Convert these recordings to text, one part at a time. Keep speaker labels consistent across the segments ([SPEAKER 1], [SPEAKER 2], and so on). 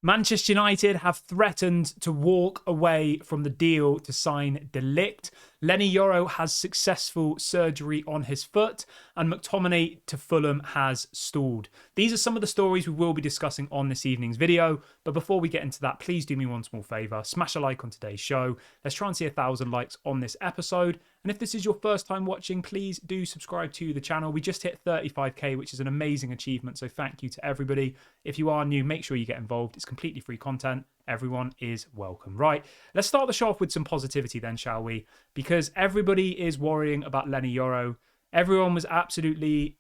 [SPEAKER 1] Manchester United have threatened to walk away from the deal to sign Ligt. Leny Yoro has successful surgery on his foot, and McTominay to Fulham has stalled. These are some of the stories we will be discussing on this evening's video. But before we get into that, please do me one small favour. Smash a like on today's show. Let's try and see 1,000 likes on this episode. And if this is your first time watching, please do subscribe to the channel. We just hit 35k, which is an amazing achievement. So thank you to everybody. If you are new, make sure you get involved. It's completely free content. Everyone is welcome. Right, let's start the show off with some positivity then, shall we? Because everybody is worrying about Leny Yoro. Everyone was absolutely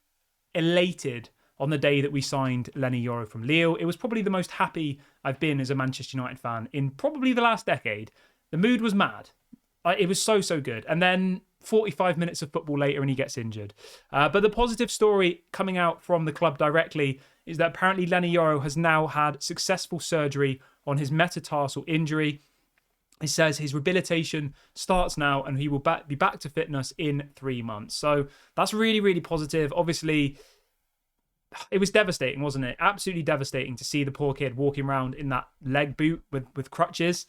[SPEAKER 1] elated on the day that we signed Leny Yoro from Lille. It was probably the most happy I've been as a Manchester United fan in probably the last decade. The mood was mad. It was so good. And then 45 minutes of football later and he gets injured. But the positive story coming out from the club directly is that apparently Leny Yoro has now had successful surgery on his metatarsal injury. It says his rehabilitation starts now and he will be back to fitness in 3 months. So that's really positive. Obviously, it was devastating, wasn't it? Absolutely devastating to see the poor kid walking around in that leg boot with crutches.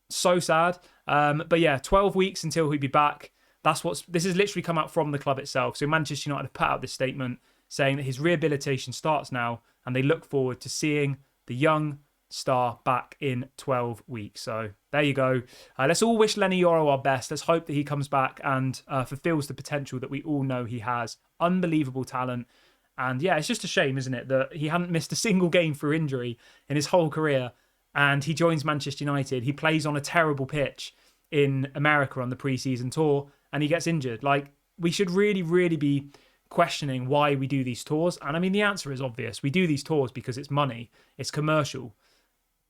[SPEAKER 1] So sad. But yeah, 12 weeks until he'll be back. This has literally come out from the club itself. So Manchester United have put out this statement saying that his rehabilitation starts now and they look forward to seeing the young star back in 12 weeks. So there you go. Let's all wish Leny Yoro our best. Let's hope that he comes back and fulfills the potential that we all know he has. Unbelievable talent. And yeah, it's just a shame, isn't it, that he hadn't missed a single game through injury in his whole career. And he joins Manchester United. He plays on a terrible pitch in America on the pre-season tour and he gets injured. Like, we should really be questioning why we do these tours. And I mean, the answer is obvious. We do these tours because it's money, it's commercial.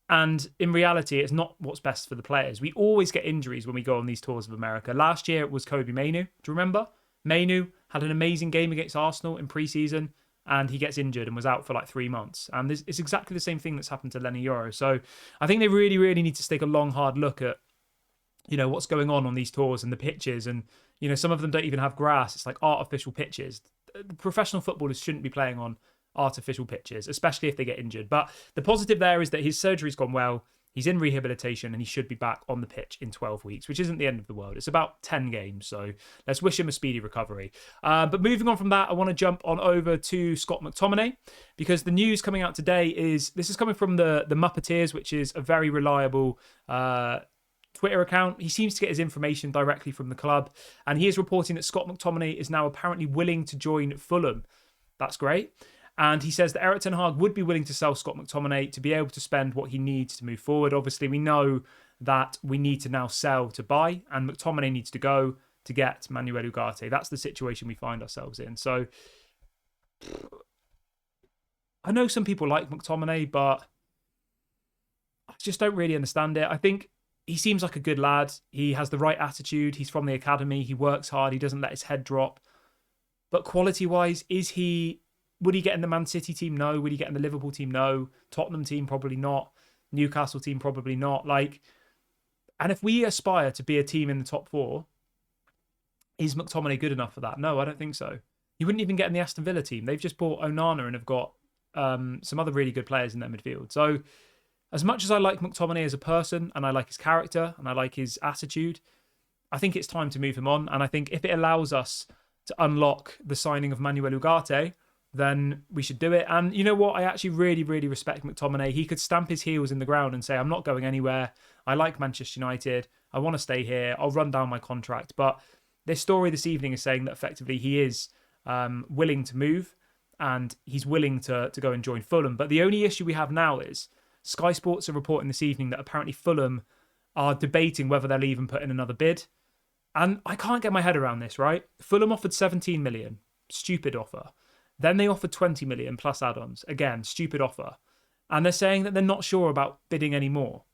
[SPEAKER 1] And in reality, it's not what's best for the players. We always get injuries when we go on these tours of America. Last year, it was Kobe Mainoo. Do you remember? Mainoo had an amazing game against Arsenal in pre-season and he gets injured and was out for like 3 months. And it's exactly the same thing that's happened to Leny Yoro. So I think they really need to take a long, hard look at, what's going on these tours and the pitches. And, some of them don't even have grass. It's like artificial pitches. Professional footballers shouldn't be playing on artificial pitches, especially if they get injured. But the positive there is that his surgery's gone well. He's in rehabilitation and he should be back on the pitch in 12 weeks, which isn't the end of the world. It's about 10 games. So let's wish him a speedy recovery. But moving on from that, I want to jump on over to Scott McTominay because the news coming out today this is coming from the Muppeteers, which is a very reliable Twitter account. He seems to get his information directly from the club. And he is reporting that Scott McTominay is now apparently willing to join Fulham. That's great. And he says that Erik ten Hag would be willing to sell Scott McTominay to be able to spend what he needs to move forward. Obviously, we know that we need to now sell to buy, and McTominay needs to go to get Manuel Ugarte. That's the situation we find ourselves in. So I know some people like McTominay, but I just don't really understand it. I think he seems like a good lad. He has the right attitude. He's from the academy. He works hard. He doesn't let his head drop. But quality-wise, would he get in the Man City team? No. Would he get in the Liverpool team? No. Tottenham team? Probably not. Newcastle team? Probably not. And if we aspire to be a team in the top 4, is McTominay good enough for that? No, I don't think so. He wouldn't even get in the Aston Villa team. They've just bought Onana and have got some other really good players in their midfield. So as much as I like McTominay as a person and I like his character and I like his attitude, I think it's time to move him on. And I think if it allows us to unlock the signing of Manuel Ugarte, then we should do it. And you know what? I actually really respect McTominay. He could stamp his heels in the ground and say, I'm not going anywhere. I like Manchester United. I want to stay here. I'll run down my contract. But this story this evening is saying that effectively he is willing to move and he's willing to go and join Fulham. But the only issue we have now is Sky Sports are reporting this evening that apparently Fulham are debating whether they'll even put in another bid. And I can't get my head around this, right? Fulham offered 17 million. Stupid offer. Then they offered 20 million plus add-ons. Again, stupid offer. And they're saying that they're not sure about bidding any more.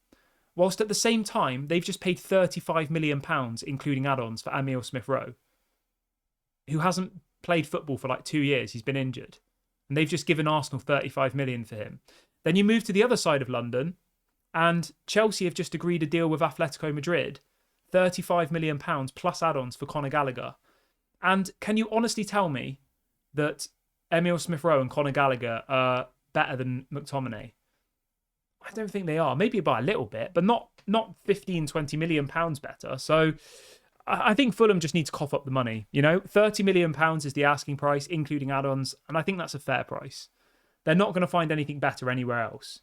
[SPEAKER 1] Whilst at the same time, they've just paid £35 million, including add-ons, for Emile Smith-Rowe, who hasn't played football for like 2 years. He's been injured. And they've just given Arsenal 35 million for him. Then you move to the other side of London, and Chelsea have just agreed a deal with Atletico Madrid, £35 million plus add-ons for Conor Gallagher. And can you honestly tell me that Emile Smith-Rowe and Conor Gallagher are better than McTominay? don't think they are. Maybe by a little bit, but not 15, 20 million pounds better. So I think Fulham just need to cough up the money. 30 million pounds is the asking price, including add-ons, and I think that's a fair price. They're not going to find anything better anywhere else.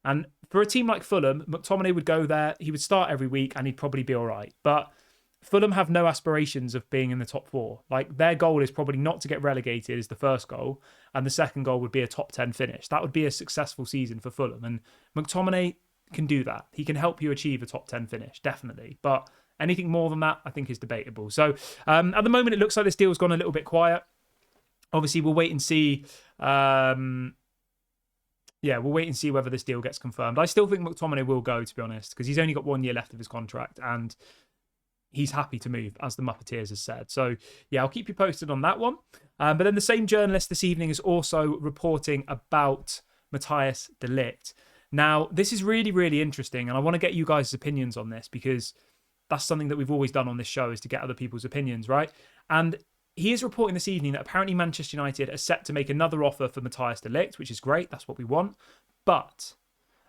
[SPEAKER 1] And for a team like Fulham, McTominay would go there, he would start every week, and he'd probably be all right. But Fulham have no aspirations of being in the top 4. Like, their goal is probably not to get relegated, is the first goal, and the second goal would be a top 10 finish. That would be a successful season for Fulham, and McTominay can do that. He can help you achieve a top 10 finish, definitely. But anything more than that, I think, is debatable. So at the moment, it looks like this deal's gone a little bit quiet. Obviously, we'll wait and see. We'll wait and see whether this deal gets confirmed. I still think McTominay will go, to be honest, because he's only got 1 year left of his contract, and he's happy to move, as the Muppeteers has said. So, yeah, I'll keep you posted on that one. But then the same journalist this evening is also reporting about Matthijs de Ligt. Now, this is really, really interesting, and I want to get you guys' opinions on this, because that's something that we've always done on this show, is to get other people's opinions, right? And he is reporting this evening that apparently Manchester United are set to make another offer for Matthijs de Ligt, which is great. That's what we want. But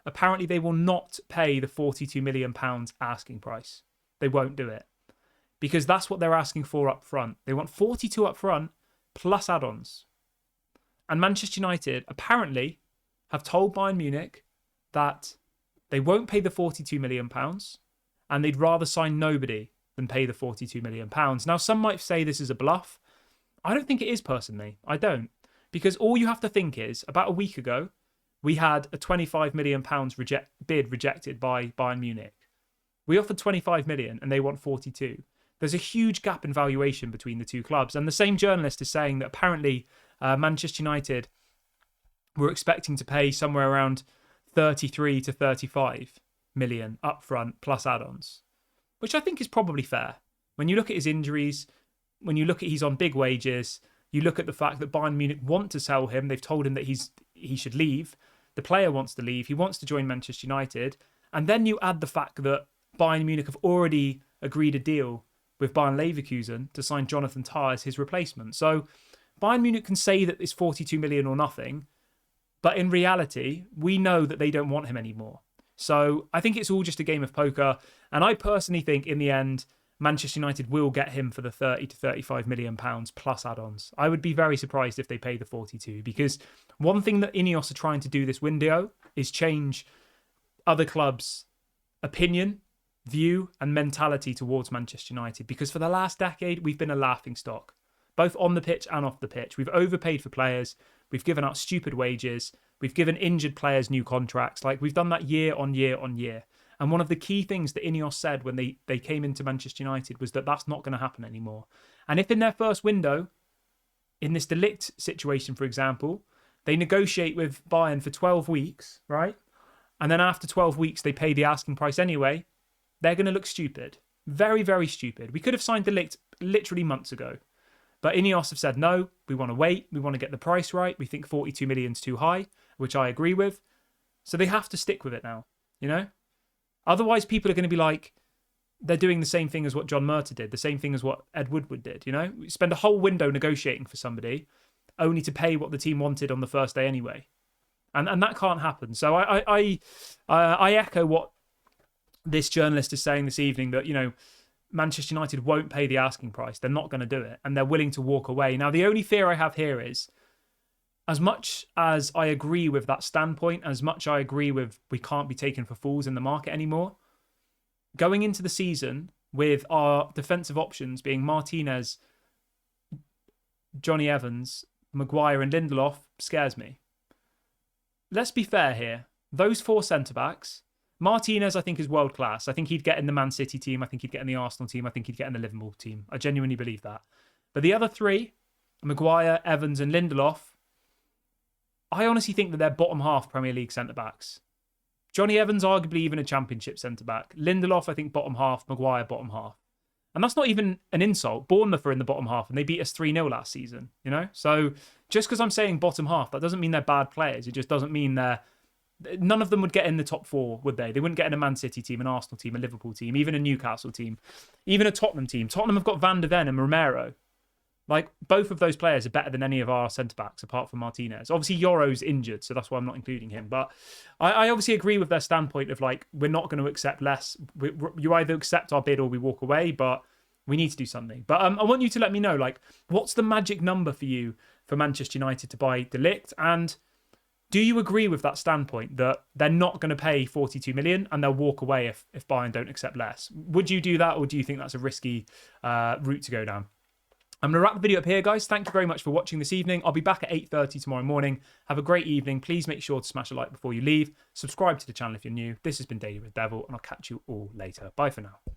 [SPEAKER 1] apparently they will not pay the £42 million asking price. They won't do it, because that's what they're asking for up front. They want 42 up front plus add-ons. And Manchester United apparently have told Bayern Munich that they won't pay the £42 million, and they'd rather sign nobody than pay the £42 million. Now, some might say this is a bluff. I don't think it is, personally. I don't. Because all you have to think is, about a week ago, we had a £25 million bid rejected by Bayern Munich. We offered 25 million and they want 42. There's a huge gap in valuation between the two clubs. And the same journalist is saying that apparently Manchester United were expecting to pay somewhere around 33 to 35 million upfront plus add-ons, which I think is probably fair. When you look at his injuries, when you look at he's on big wages, you look at the fact that Bayern Munich want to sell him. They've told him that he should leave. The player wants to leave. He wants to join Manchester United. And then you add the fact that Bayern Munich have already agreed a deal with Bayern Leverkusen to sign Jonathan Tah as his replacement. So Bayern Munich can say that it's 42 million or nothing, but in reality, we know that they don't want him anymore. So I think it's all just a game of poker. And I personally think in the end, Manchester United will get him for the 30 to 35 million pounds plus add-ons. I would be very surprised if they pay the 42, because one thing that Ineos are trying to do this window is change other clubs' opinion, view and mentality towards Manchester United, because for the last decade, we've been a laughingstock, both on the pitch and off the pitch. We've overpaid for players. We've given out stupid wages. We've given injured players new contracts. Like, we've done that year on year on year. And one of the key things that Ineos said when they came into Manchester United was that that's not going to happen anymore. And if in their first window, in this De Ligt situation, for example, they negotiate with Bayern for 12 weeks, right? And then after 12 weeks, they pay the asking price anyway, they're going to look stupid. Very, very stupid. We could have signed De Ligt literally months ago. But Ineos have said, no, we want to wait. We want to get the price right. We think 42 million is too high, which I agree with. So they have to stick with it now, you know? Otherwise, people are going to be like, they're doing the same thing as what John Murtagh did, the same thing as what Ed Woodward did, you know? We spend a whole window negotiating for somebody only to pay what the team wanted on the first day anyway. And that can't happen. So I echo what this journalist is saying this evening, that, you know, Manchester United won't pay the asking price. They're not going to do it, and they're willing to walk away. Now, the only fear I have here is, as much as I agree with that standpoint, as much I agree with we can't be taken for fools in the market anymore, going into the season with our defensive options being Martinez, Johnny Evans, Maguire and Lindelof scares me. Let's be fair here. Those four centre-backs, Martinez, I think, is world class. I think he'd get in the Man City team. I think he'd get in the Arsenal team. I think he'd get in the Liverpool team. I genuinely believe that. But the other three, Maguire, Evans and Lindelof, I honestly think that they're bottom half Premier League centre-backs. Johnny Evans, arguably even a Championship centre-back. Lindelof, I think, bottom half. Maguire, bottom half. And that's not even an insult. Bournemouth are in the bottom half and they beat us 3-0 last season, you know? So just because I'm saying bottom half, that doesn't mean they're bad players. It just doesn't mean they're... None of them would get in the top four, would they? They wouldn't get in a Man City team, an Arsenal team, a Liverpool team, even a Newcastle team, even a Tottenham team. Tottenham have got Van de Ven and Romero. Like, both of those players are better than any of our centre-backs, apart from Martinez. Obviously, Yoro's injured, so that's why I'm not including him. But I obviously agree with their standpoint of, like, we're not going to accept less. You either accept our bid or we walk away, but we need to do something. But I want you to let me know, like, what's the magic number for you for Manchester United to buy De Ligt? And do you agree with that standpoint that they're not going to pay 42 million and they'll walk away if Bayern don't accept less? Would you do that, or do you think that's a risky route to go down? I'm going to wrap the video up here, guys. Thank you very much for watching this evening. I'll be back at 8:30 tomorrow morning. Have a great evening. Please make sure to smash a like before you leave. Subscribe to the channel if you're new. This has been Daily with Devil, and I'll catch you all later. Bye for now.